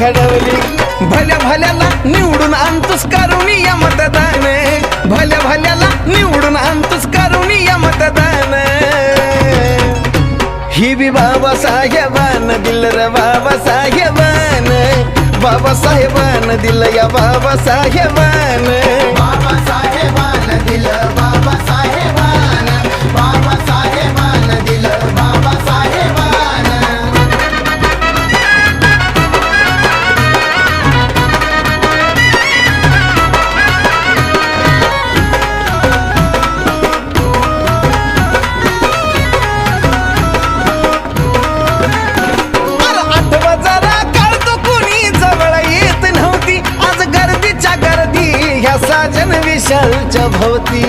घडवली. भल्या भल्याला निवडून आणतोस करुणीय मतदान, भल्या भल्याला निवडून आणतोस करुणीय मतदान. ही बी बाबासाहेबान दिल र बाबासाहेबान, बाबासाहेबान दिल या बाबासाहेबान. बाबासाहेबान दिल बाबासाहेबान, बाबासाहेबान दिल बाबासाहेबान. आठवा जरा काढतो कुणी जवळ येत नव्हती, आज गर्दीच्या गर्दी ह्या साजन विशालच्या भोवती.